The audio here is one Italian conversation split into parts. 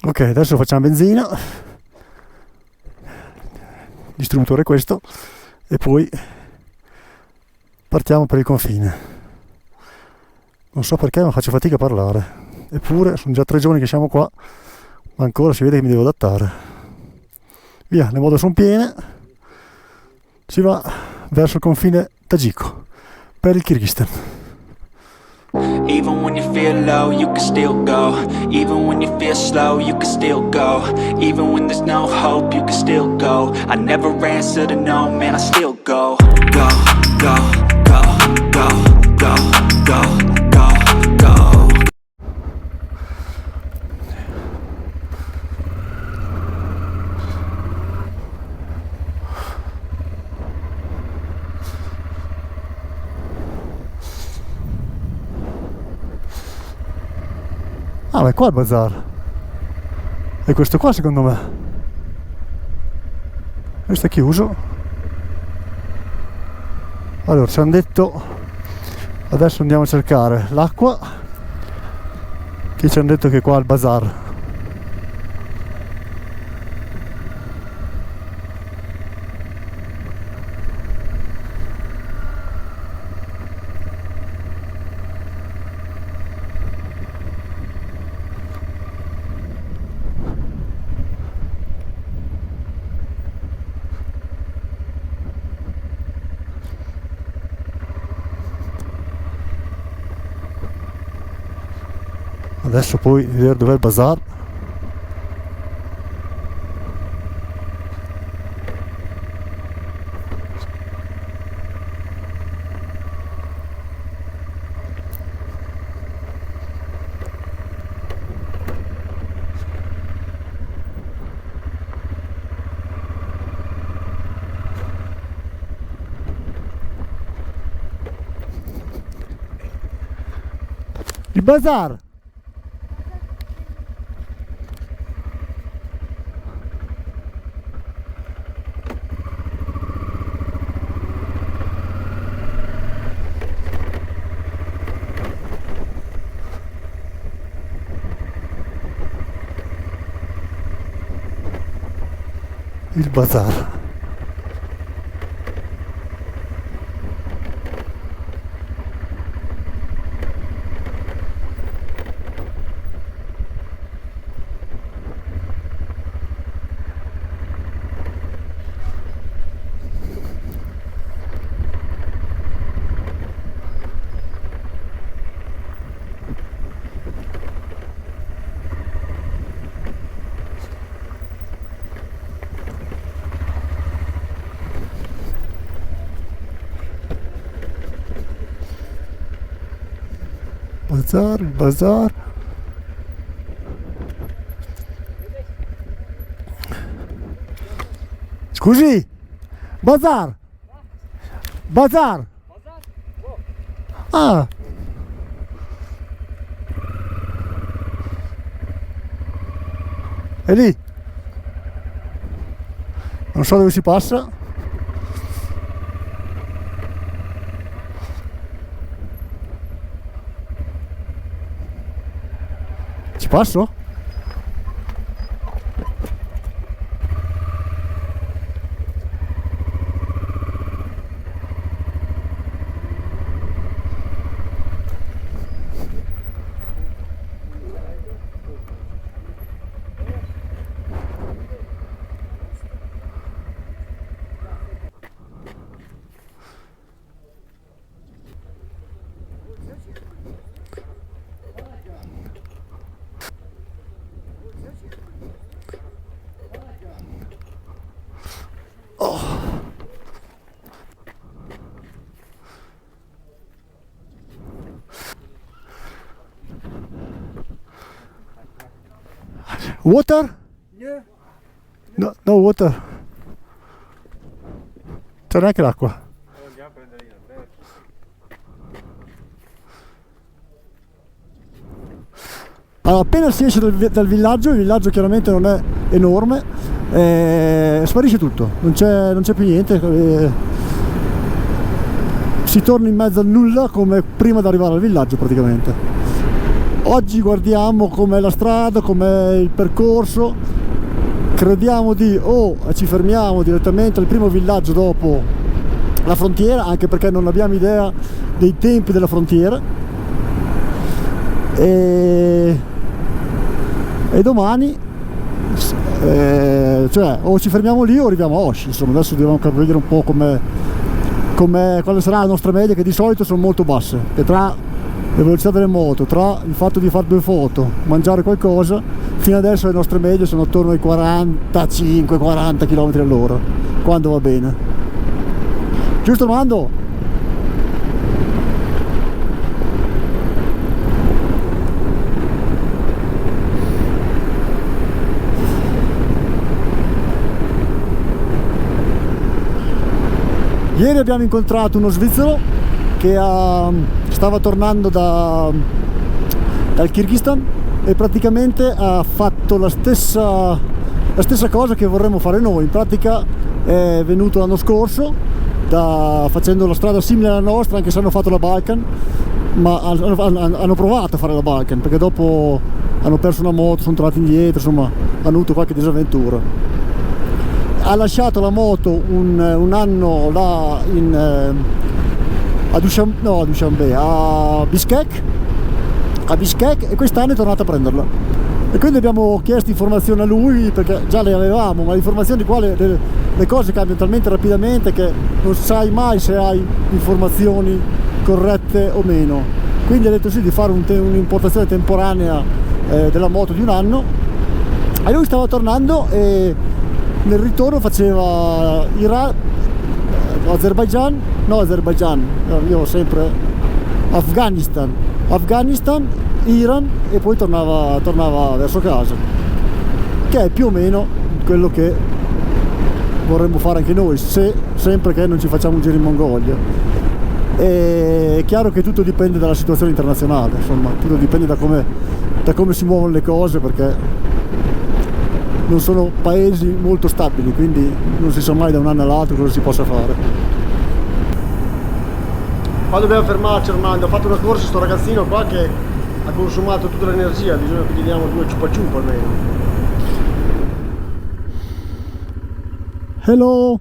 Ok, adesso facciamo benzina, distributore questo, e poi partiamo per il confine. Non so perché, ma faccio fatica a parlare, eppure sono già 3 giorni che siamo qua, ma ancora si vede che mi devo adattare. Via, le moto sono piene, si va verso il confine tagiko per il Kirghizistan. Even when you feel low, you can still go. Even when you feel slow, you can still go. Even when there's no hope, you can still go. I never answer to no, man, I still go. Go, go, go, go, go, go, go, go. Ah, ma è qua il bazar. E questo qua secondo me. Questo è chiuso. Allora, ci hanno detto, adesso andiamo a cercare l'acqua, che ci hanno detto che qua è il bazar. Adesso poi vedere dov'è il bazar. Il bazar! Il bazar. Bazar, il bazar. Scusi, bazar, bazar. Ah, è lì. Non so dove si passa. Ci passo? Water? No, no water. C'è neanche l'acqua. Allora, appena si esce dal villaggio, il villaggio chiaramente non è enorme, sparisce tutto, non c'è più niente, si torna in mezzo al nulla come prima di arrivare al villaggio praticamente. Oggi guardiamo com'è la strada, com'è il percorso, crediamo di ci fermiamo direttamente al primo villaggio dopo la frontiera, anche perché non abbiamo idea dei tempi della frontiera, e domani cioè o ci fermiamo lì o arriviamo a Osh. Insomma, adesso dobbiamo vedere un po' quale sarà la nostra media, che di solito sono molto basse, e tra le velocità delle moto, tra il fatto di fare 2 foto, mangiare qualcosa, fino adesso le nostre medie sono attorno ai 45-40 km all'ora, quando va bene. Giusto, Armando? Ieri abbiamo incontrato uno svizzero che stava tornando dal Kirghizistan e praticamente ha fatto la stessa cosa che vorremmo fare noi. In pratica è venuto l'anno scorso facendo la strada simile alla nostra, anche se hanno fatto la Balkan, ma hanno provato a fare la Balkan, perché dopo hanno perso una moto, sono tornati indietro, insomma hanno avuto qualche disavventura. Ha lasciato la moto un anno là a Bishkek, e quest'anno è tornato a prenderla, e quindi abbiamo chiesto informazioni a lui, perché già le avevamo, ma le informazioni qua, le cose cambiano talmente rapidamente che non sai mai se hai informazioni corrette o meno. Quindi ha detto sì di fare un'importazione temporanea della moto di un anno, e lui stava tornando e nel ritorno faceva Azerbaijan, io sempre Afghanistan, Iran, e poi tornava verso casa, che è più o meno quello che vorremmo fare anche noi, sempre che non ci facciamo un giro in Mongolia. È chiaro che tutto dipende dalla situazione internazionale, insomma, tutto dipende da come si muovono le cose, perché non sono paesi molto stabili, quindi non si sa mai da un anno all'altro cosa si possa fare. Qua dobbiamo fermarci, Armando. Ha fatto una corsa sto ragazzino qua che ha consumato tutta l'energia, bisogna che gli diamo 2 ciupa ciupa almeno. Hello!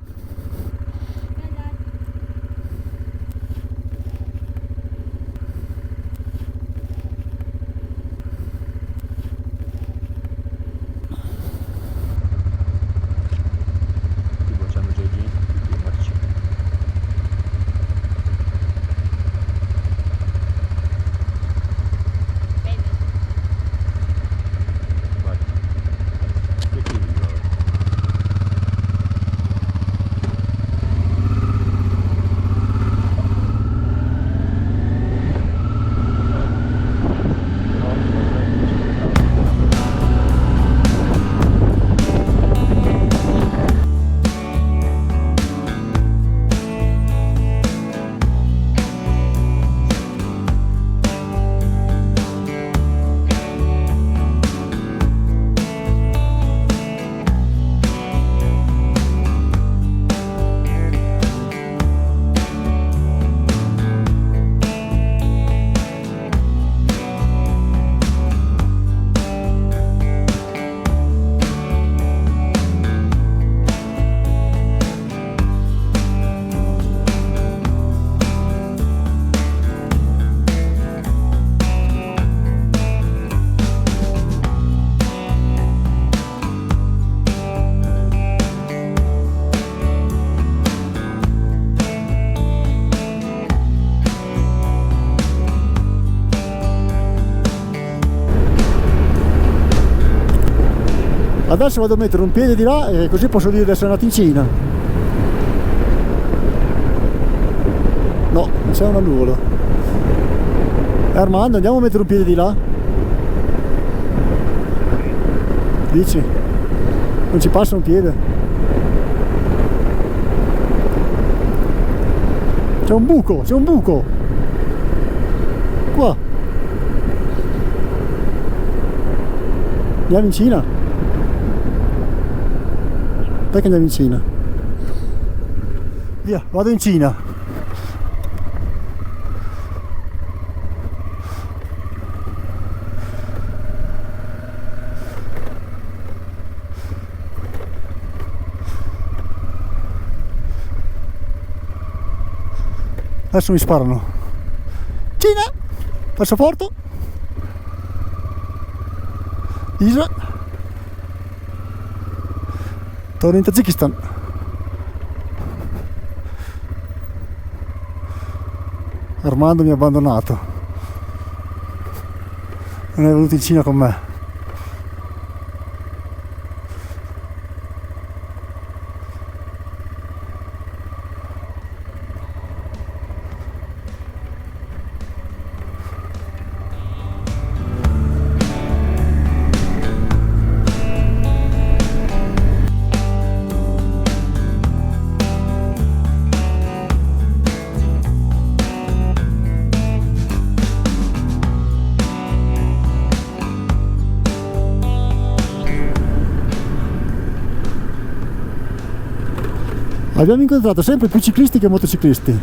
Adesso vado a mettere un piede di là e così posso dire di essere andato in Cina. No, c'è una nuvola. Armando, andiamo a mettere un piede di là? Dici? Non ci passa un piede? C'è un buco! Qua! Andiamo in Cina? Perché andiamo in Cina? Via, vado in Cina. Adesso mi sparano. Cina! Passaporto! Isa! Torno in Tagikistan. Armando mi ha abbandonato. Non è venuto in Cina con me. Abbiamo incontrato sempre più ciclisti che motociclisti.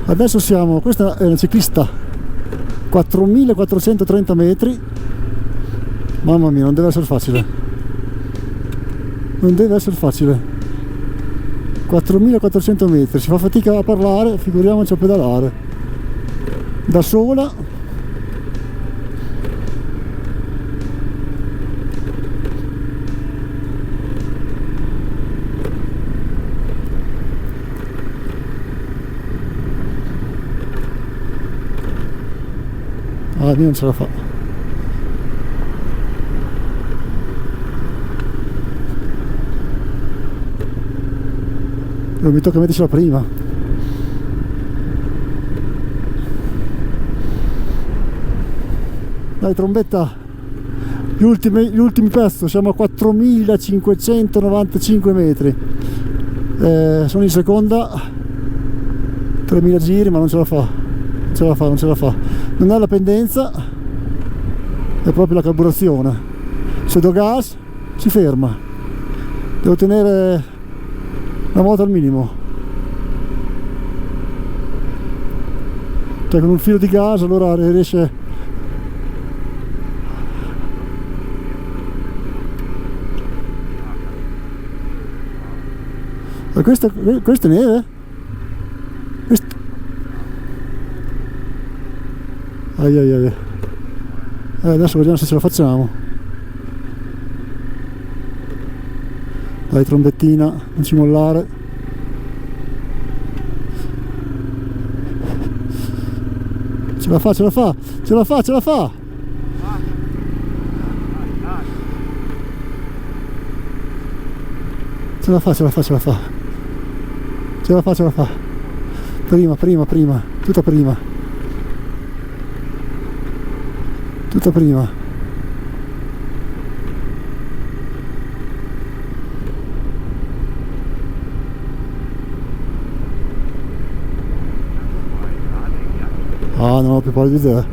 Adesso siamo, questa è una ciclista, 4430 metri. Mamma mia, non deve essere facile. Non deve essere facile. 4400 metri, si fa fatica a parlare, figuriamoci a pedalare. Da sola. Ah, non ce la fa. Mi tocca mettercela prima. Dai, trombetta. Gli ultimi pezzi, siamo a 4595 metri. Sono in seconda, 3000 giri, ma non ce la fa. Non ce la fa, non ce la fa. Non è la pendenza, è proprio la carburazione. Se do gas si ferma. Devo tenere la moto al minimo. Cioè con un filo di gas allora riesce. Ma questa è neve? Ai. Adesso vediamo se ce la facciamo. Dai, trombettina, non ci mollare. Ce la fa, ce la fa, ce la fa, ce la fa. Ce la fa, ce la fa, ce la fa. Ce la fa, ce la fa. Prima, tutta prima. Tutta prima. Ah, non ho più pallida idea.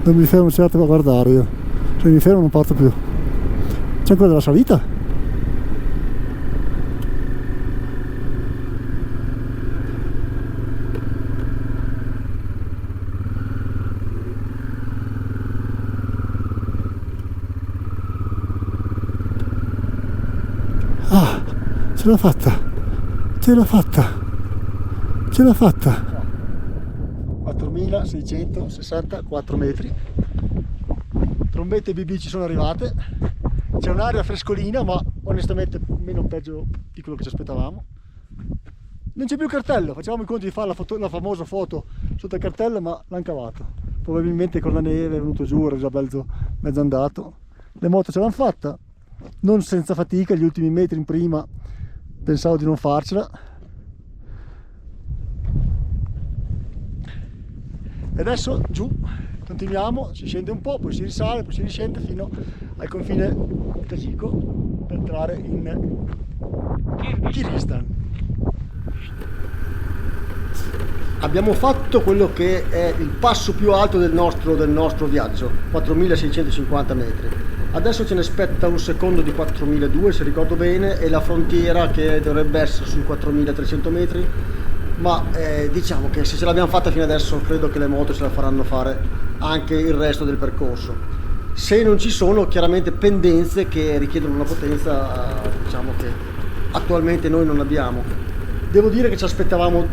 Non mi fermo certo a guardare io. Se mi fermo non parto più. C'è ancora della salita? Ah, ce l'ho fatta! Ce l'ho fatta! Ce l'ho fatta! 4664 metri. Trombette BB ci sono arrivate, c'è un'aria frescolina ma onestamente meno peggio di quello che ci aspettavamo. Non c'è più cartello, facevamo il conto di fare la famosa foto sotto il cartello ma l'hanno cavato, probabilmente con la neve è venuto giù, era già mezzo andato. Le moto ce l'hanno fatta, non senza fatica, gli ultimi metri in prima pensavo di non farcela. E adesso giù. Continuiamo, si scende un po', poi si risale, poi si riscende fino al confine tagico per entrare in Kirghizistan. Abbiamo fatto quello che è il passo più alto del nostro viaggio, 4650 metri. Adesso ce ne aspetta un secondo di 4200 se ricordo bene e la frontiera che dovrebbe essere sui 4300 metri ma diciamo che se ce l'abbiamo fatta fino adesso, credo che le moto ce la faranno fare anche il resto del percorso. Se non ci sono chiaramente pendenze che richiedono una potenza, diciamo, che attualmente noi non abbiamo. Devo dire che ci aspettavamo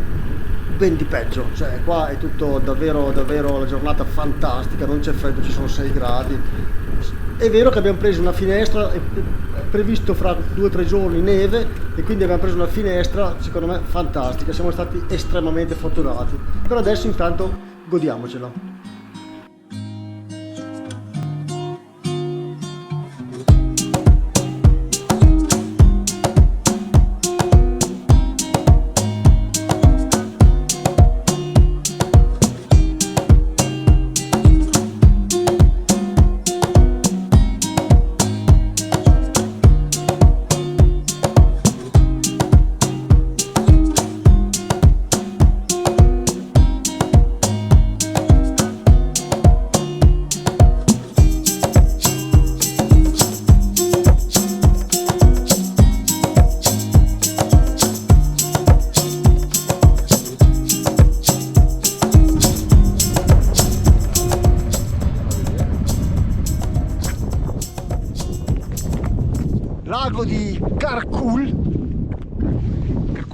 ben di peggio, cioè qua è tutto davvero la giornata fantastica, non c'è freddo, ci sono 6 gradi. È vero che abbiamo preso una finestra, è previsto fra 2 o 3 giorni neve, e quindi abbiamo preso una finestra secondo me fantastica, siamo stati estremamente fortunati. Per adesso intanto godiamocela. Lago di Karkul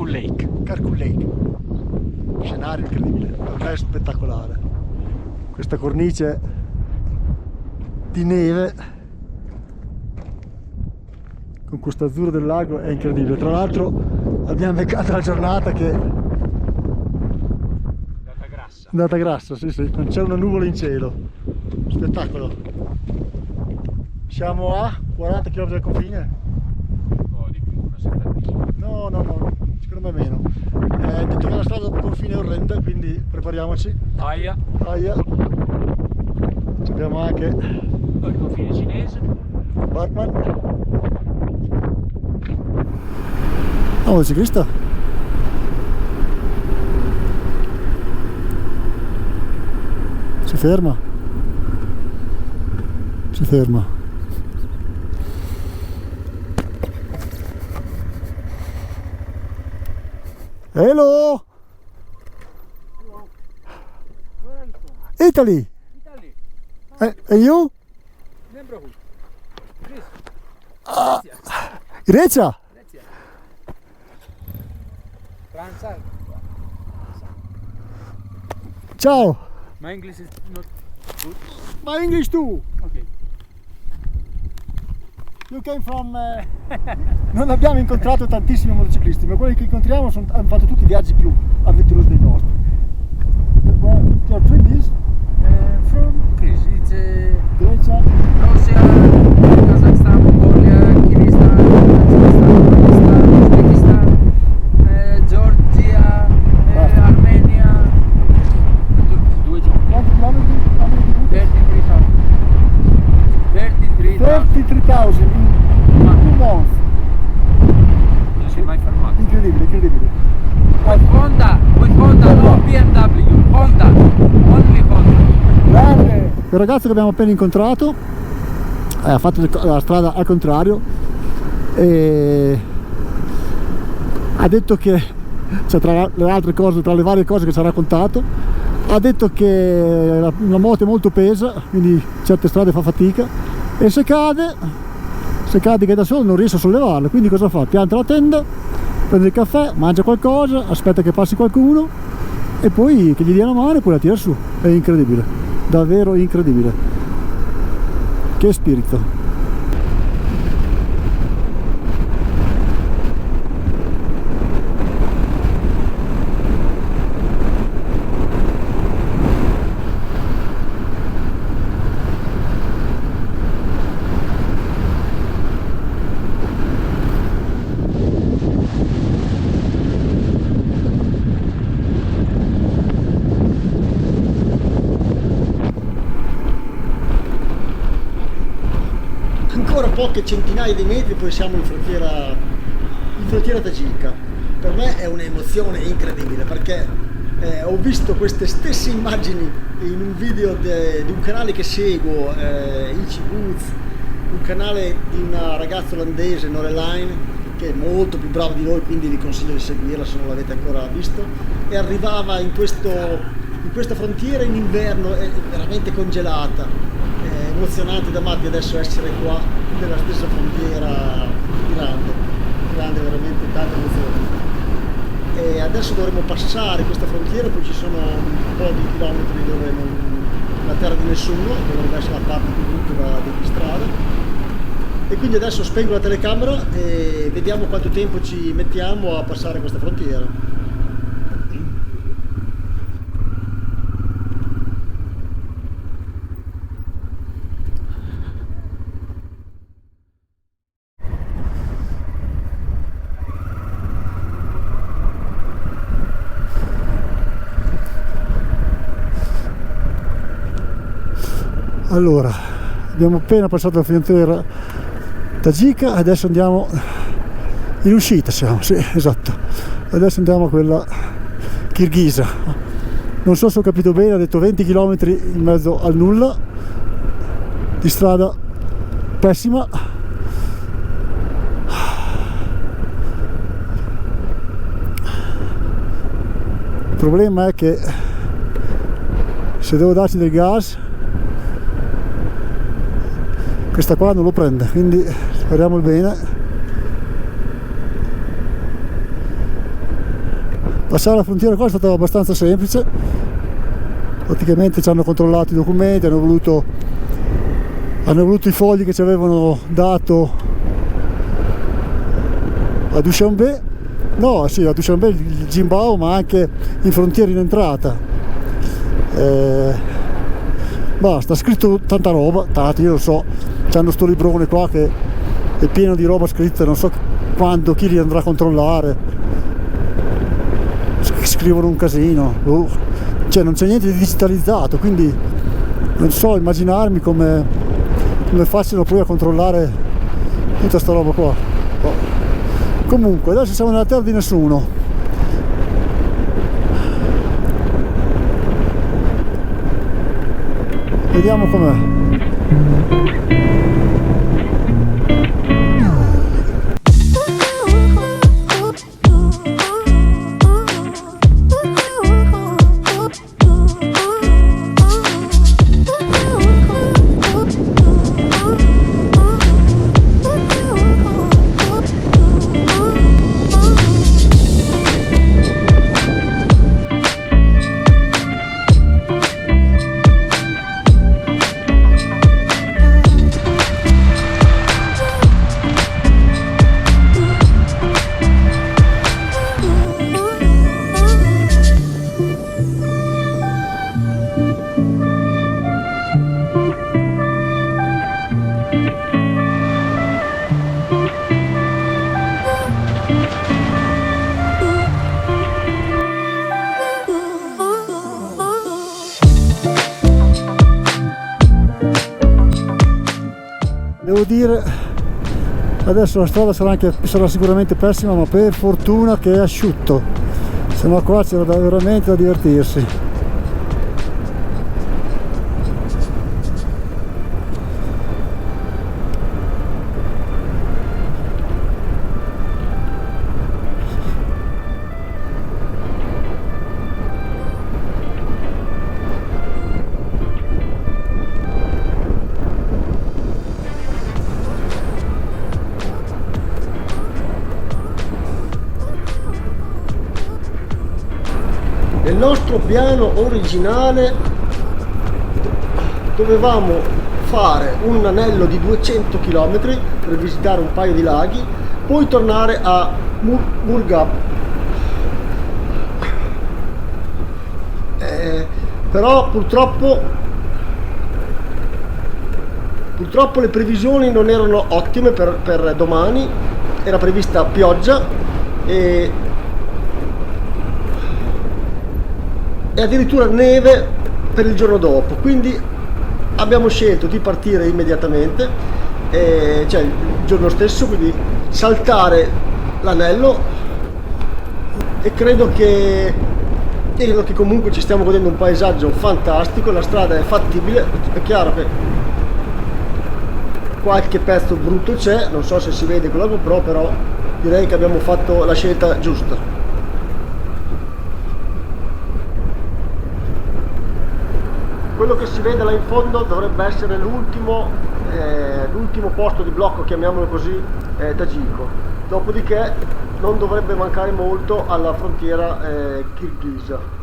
Lake. Scenario incredibile, per me è spettacolare. Questa cornice di neve con questo azzurro del lago è incredibile. Tra l'altro abbiamo beccato la giornata che andata grassa, sì, non c'è una nuvola in cielo. Spettacolo. Siamo a 40 km dal confine? No, secondo me meno. Detto che la strada dopo il confine è orrenda, quindi prepariamoci. Aia. Abbiamo anche Il confine cinese. Batman. Oh, il ciclista. Si ferma. Hello! Italy! And you? Neighborhood. Greece. Grecia? France. Ciao! My English is not good. My English too! Okay. You came from... Non abbiamo incontrato tantissimi motociclisti, ma quelli che incontriamo hanno fatto tutti i viaggi più avventurosi dei nostri. Your trip is? From Greece. It's Grecia? Russia, Kazakhstan, Mongolia, Kyrgyzstan, Pakistan, Uzbekistan, Georgia, Armenia. 2 giorni. Quanti chilometri? 33,000. 33,000 in 2 months. Non si è mai fermato. Incredibile. Honda, no BMW, Honda, only Honda. Grande! Il ragazzo che abbiamo appena incontrato ha fatto la strada al contrario e ha detto che, cioè, tra le altre cose, tra le varie cose che ci ha raccontato, ha detto che la moto è molto pesa, quindi certe strade fa fatica, e se cade che da solo non riesce a sollevarla, quindi cosa fa? Pianta la tenda, prende il caffè, mangia qualcosa, aspetta che passi qualcuno e poi che gli dia una mano e poi la tira su. È incredibile, davvero incredibile. Che spirito. Ancora poche centinaia di metri poi siamo in frontiera tagika. Per me è un'emozione incredibile perché ho visto queste stesse immagini in un video di un canale che seguo, Ichi Booth, un canale di una ragazza olandese, Noreline, che è molto più bravo di noi, quindi vi consiglio di seguirla se non l'avete ancora visto, e arrivava in questa frontiera in inverno, è veramente congelata, è emozionante da matti adesso essere qua nella stessa frontiera, grande veramente, tanta emozione. E adesso dovremo passare questa frontiera, poi ci sono un po' di chilometri dove la terra di nessuno, dovrebbe essere la parte più brutta di strada, e quindi adesso spengo la telecamera e vediamo quanto tempo ci mettiamo a passare questa frontiera. Allora, abbiamo appena passato la frontiera tagika, adesso andiamo in uscita, siamo, sì, esatto. Adesso andiamo a quella kirghisa. Non so se ho capito bene, ha detto 20 km in mezzo al nulla, di strada pessima. Il problema è che se devo darci del gas, questa qua non lo prende, quindi speriamo il bene. Passare la frontiera qua è stato abbastanza semplice, praticamente ci hanno controllato i documenti, hanno voluto i fogli che ci avevano dato a Dushanbe, no sì, a Dushanbe, il Jimbao, ma anche in frontiera in entrata. Basta, scritto tanta roba, tanto io lo so, c'hanno sto librone qua che è pieno di roba scritta, non so quando, chi li andrà a controllare, scrivono un casino, cioè non c'è niente di digitalizzato, quindi non so immaginarmi come facciano poi a controllare tutta sta roba qua. Comunque adesso siamo nella terra di nessuno. Vediamo com'è. Devo dire, adesso la strada sarà sicuramente pessima, ma per fortuna che è asciutto, se no qua c'era veramente da divertirsi. Nel nostro piano originale dovevamo fare un anello di 200 km per visitare un paio di laghi, poi tornare a Murghab. Però purtroppo le previsioni non erano ottime per domani, era prevista pioggia e addirittura neve per il giorno dopo, quindi abbiamo scelto di partire immediatamente, cioè il giorno stesso, quindi saltare l'anello, e credo che comunque ci stiamo godendo un paesaggio fantastico, la strada è fattibile, è chiaro che qualche pezzo brutto c'è, non so se si vede con la GoPro, però direi che abbiamo fatto la scelta giusta. Quello che si vede là in fondo dovrebbe essere l'ultimo posto di blocco, chiamiamolo così, tagiko. Dopodiché non dovrebbe mancare molto alla frontiera kirghisa.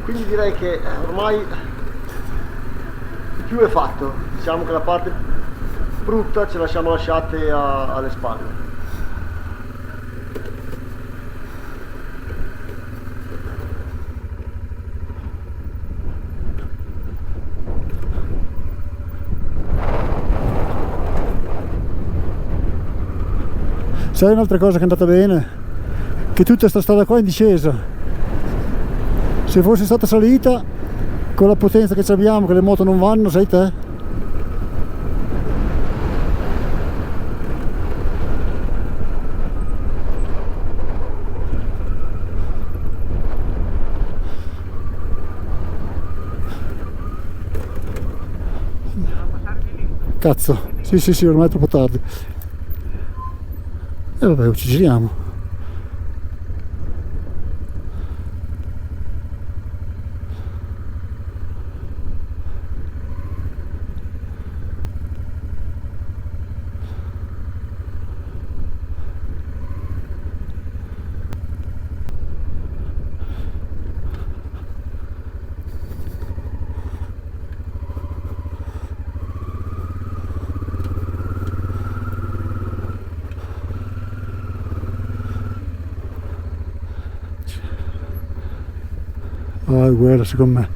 Quindi direi che ormai il più è fatto, diciamo che la parte brutta ce la siamo lasciate alle spalle. Sai un'altra cosa che è andata bene? Che tutta questa strada qua è in discesa. Se fosse stata salita con la potenza che abbiamo, che le moto non vanno, sai te? Cazzo, sì, ormai è troppo tardi. E vabbè, ci giriamo. Ah, è guerra secondo me.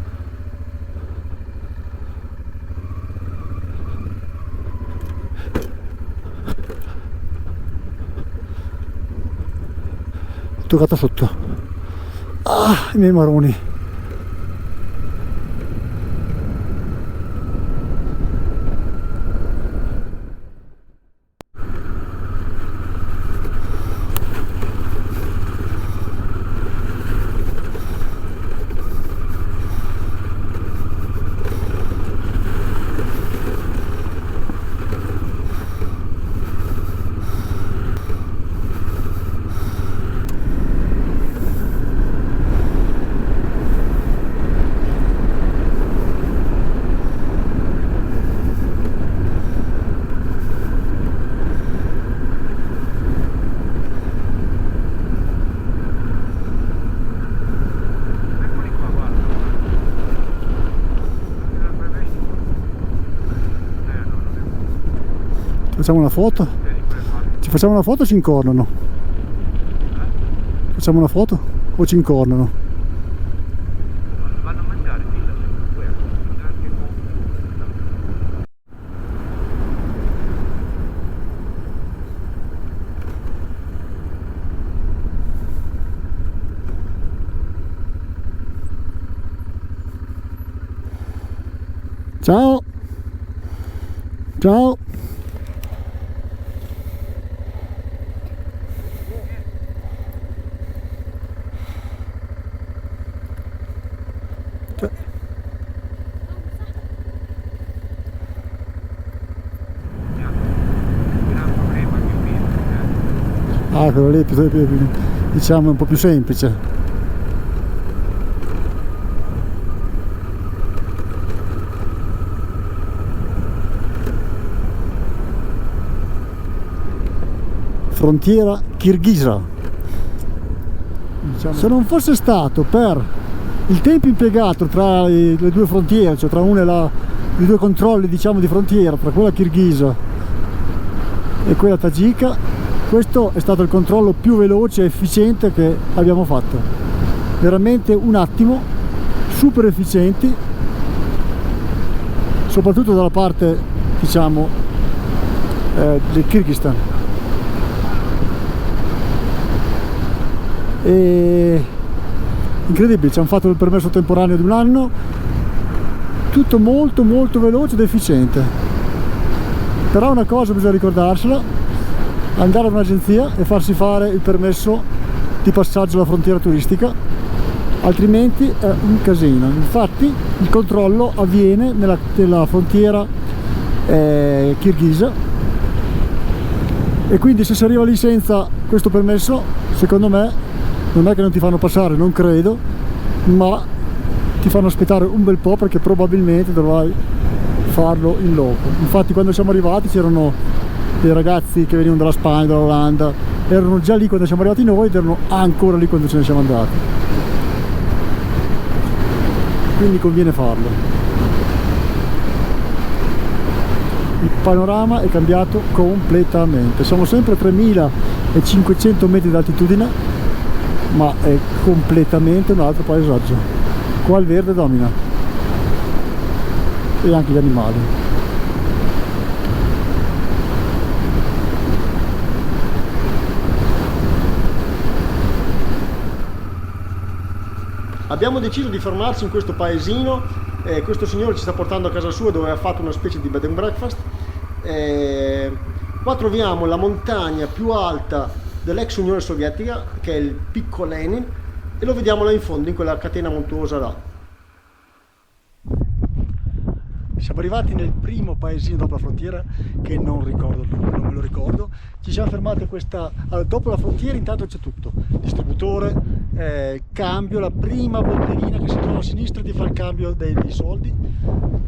Toccata sotto. Ah, i miei maroni. Facciamo una foto? Ci facciamo una foto o ci incornano? Facciamo una foto o ci incornano? Vanno a mangiare, poi anche Ciao! Ciao! Ah, quello lì diciamo è un po' più semplice. Frontiera kirghisa. Se non fosse stato per il tempo impiegato tra le due frontiere, cioè tra una e i due controlli, diciamo, di frontiera, tra quella kirghisa e quella tagika, questo è stato il controllo più veloce e efficiente che abbiamo fatto. Veramente un attimo, super efficienti, soprattutto dalla parte, diciamo, del Kirghizistan. E incredibile, ci hanno fatto il permesso temporaneo di un anno, tutto molto veloce ed efficiente. Però una cosa bisogna ricordarsela: andare a un'agenzia e farsi fare il permesso di passaggio alla frontiera turistica, altrimenti è un casino. Infatti il controllo avviene nella frontiera kirghisa, e quindi se si arriva lì senza questo permesso, secondo me non è che non ti fanno passare, non credo, ma ti fanno aspettare un bel po', perché probabilmente dovrai farlo in loco. Infatti quando siamo arrivati c'erano dei ragazzi che venivano dalla Spagna, dall'Olanda, erano già lì quando siamo arrivati noi ed erano ancora lì quando ce ne siamo andati, quindi conviene farlo. Il panorama è cambiato completamente, siamo sempre a 3500 metri di altitudine, ma è completamente un altro paesaggio. Qua il verde domina, e anche gli animali. Abbiamo deciso di fermarci in questo paesino. Questo signore ci sta portando a casa sua, dove ha fatto una specie di bed and breakfast. Qua troviamo la montagna più alta dell'ex Unione Sovietica, che è il Picco Lenin, e lo vediamo là in fondo, in quella catena montuosa là. Siamo arrivati nel primo paesino dopo la frontiera, che non ricordo il nome, non me lo ricordo. Ci siamo fermati a questa... Allora, dopo la frontiera intanto c'è tutto: distributore, cambio, la prima botteghina che si trova a sinistra ti fa il cambio dei soldi,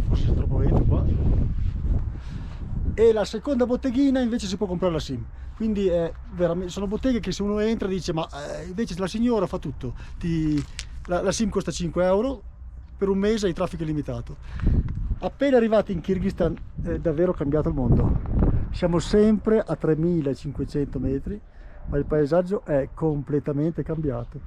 forse c'è troppo vento qua, e la seconda botteghina invece si può comprare la SIM. Quindi sono botteghe che se uno entra dice ma invece la signora fa tutto, la SIM costa 5 euro per un mese, hai traffico illimitato. Appena arrivati in Kirghizistan è davvero cambiato il mondo. Siamo sempre a 3500 metri, ma il paesaggio è completamente cambiato.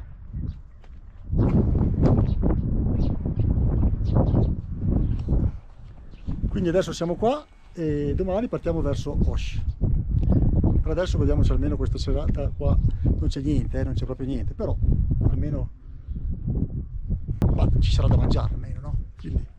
Quindi adesso siamo qua e domani partiamo verso Osh. Per adesso vediamoci almeno questa serata qua. Non c'è niente, non c'è proprio niente, però almeno ci sarà da mangiare almeno, no? Quindi